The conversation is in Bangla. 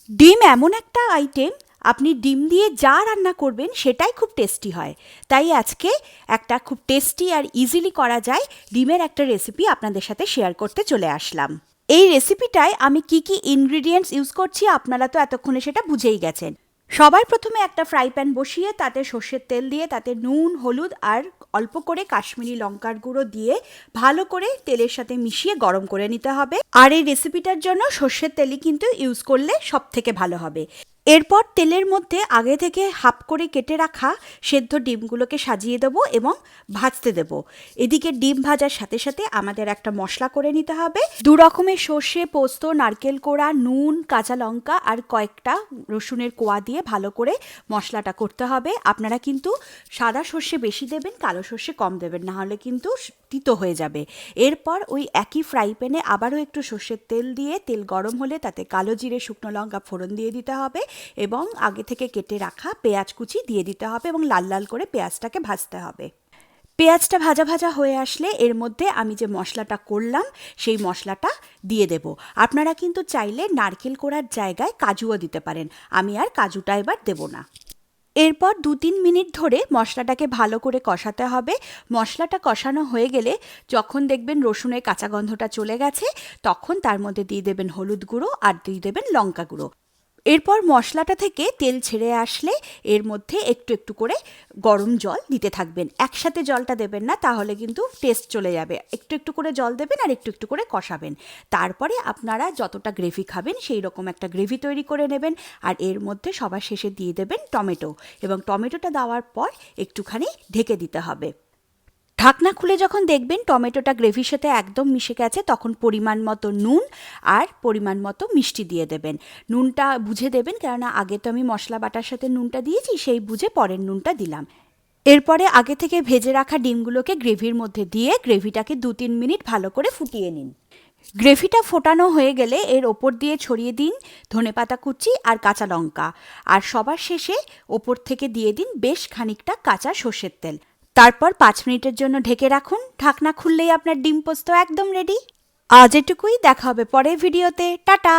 ডিম এমন একটা আইটেম, আপনি ডিম দিয়ে যা রান্না করবেন সেটাই খুব টেস্টি হয়। তাই আজকে একটা খুব টেস্টি আর ইজিলি করা যায় ডিমের একটা রেসিপি আপনাদের সাথে শেয়ার করতে চলে আসলাম। এই রেসিপিটায় আমি কি কি ইনগ্রিডিয়েন্টস ইউজ করছি আপনারা তো এতক্ষণে সেটা বুঝেই গেছেন। সবার প্রথমে একটা ফ্রাই প্যান বসিয়ে তাতে সর্ষের তেল দিয়ে তাতে নুন, হলুদ আর অল্প করে কাশ্মীরি লঙ্কার গুঁড়ো দিয়ে ভালো করে তেলের সাথে মিশিয়ে গরম করে নিতে হবে। আর এই রেসিপিটার জন্য সর্ষের তেলই কিন্তু ইউজ করলে সব থেকে ভালো হবে। এরপর তেলের মধ্যে আগে থেকে হাফ করে কেটে রাখা সেদ্ধ ডিমগুলোকে সাজিয়ে দেবো এবং ভাজতে দেব। এদিকে ডিম ভাজার সাথে সাথে আমাদের একটা মশলা করে নিতে হবে। দু রকমের সর্ষে, পোস্ত, নারকেল কোড়া, নুন, কাঁচা লঙ্কা আর কয়েকটা রসুনের কোয়া দিয়ে ভালো করে মশলাটা করতে হবে। আপনারা কিন্তু সাদা সর্ষে বেশি দেবেন, কালো সর্ষে কম দেবেন, না হলে কিন্তু তিতো হয়ে যাবে। এরপর ওই একই ফ্রাই প্যানে আবারও একটু সর্ষের তেল দিয়ে তেল গরম হলে তাতে কালো জিরে, শুকনো লঙ্কা ফোড়ন দিয়ে দিতে হবে এবং আগে থেকে কেটে রাখা পেঁয়াজ কুচি দিয়ে দিতে হবে এবং লাল লাল করে পেঁয়াজটাকে ভাজতে হবে। পেঁয়াজটা ভাজা ভাজা হয়ে আসলে এর মধ্যে আমি যে মশলাটা করলাম সেই মশলাটা দিয়ে দেব। আপনারা কিন্তু চাইলে নারকেল কোড়ার জায়গায় কাজুও দিতে পারেন, আমি আর কাজুটা এবার দেব না। এরপর 2-3 মিনিট ধরে মশলাটাকে ভালো করে কষাতে হবে। মশলাটা কষানো হয়ে গেলে যখন দেখবেন রসুনের কাঁচা গন্ধটা চলে গেছে তখন তার মধ্যে দিয়ে দেবেন হলুদ গুঁড়ো আর দিয়ে দেবেন লঙ্কা গুঁড়ো। এরপর মশলাটা থেকে তেল ছেড়ে আসলে এর মধ্যে একটু একটু করে গরম জল দিতে থাকবেন। একসাথে জলটা দেবেন না, তাহলে কিন্তু টেস্ট চলে যাবে। একটু একটু করে জল দেবেন আর একটু একটু করে কষাবেন। তারপরে আপনারা যতটা গ্রেভি খাবেন সেই রকম একটা গ্রেভি তৈরি করে নেবেন। আর এর মধ্যে সবার শেষে দিয়ে দেবেন টমেটো এবং টমেটোটা দেওয়ার পর একটুখানি ঢেকে দিতে হবে। ঢাকনা খুলে যখন দেখবেন টমেটোটা গ্রেভির সাথে একদম মিশে গেছে তখন পরিমাণ মতো নুন আর পরিমাণ মতো মিষ্টি দিয়ে দেবেন। নুনটা বুঝে দেবেন, কেননা আগে তো আমি মশলা বাটার সাথে নুনটা দিয়েছি, সেই বুঝে পরের নুনটা দিলাম। এরপরে আগে থেকে ভেজে রাখা ডিমগুলোকে গ্রেভির মধ্যে দিয়ে গ্রেভিটাকে 2-3 মিনিট ভালো করে ফুটিয়ে নিন। গ্রেভিটা ফোটানো হয়ে গেলে এর ওপর দিয়ে ছড়িয়ে দিন ধনেপাতা কুচি আর কাঁচা লঙ্কা, আর সবার শেষে ওপর থেকে দিয়ে দিন বেশ খানিকটা কাঁচা সর্ষের তেল। তারপর 5 মিনিটের জন্য ঢেকে রাখুন। ঢাকনা খুললেই আপনার ডিম পোস্ত একদম রেডি। আজ এটুকুই, দেখা হবে পরের ভিডিওতে। টাটা।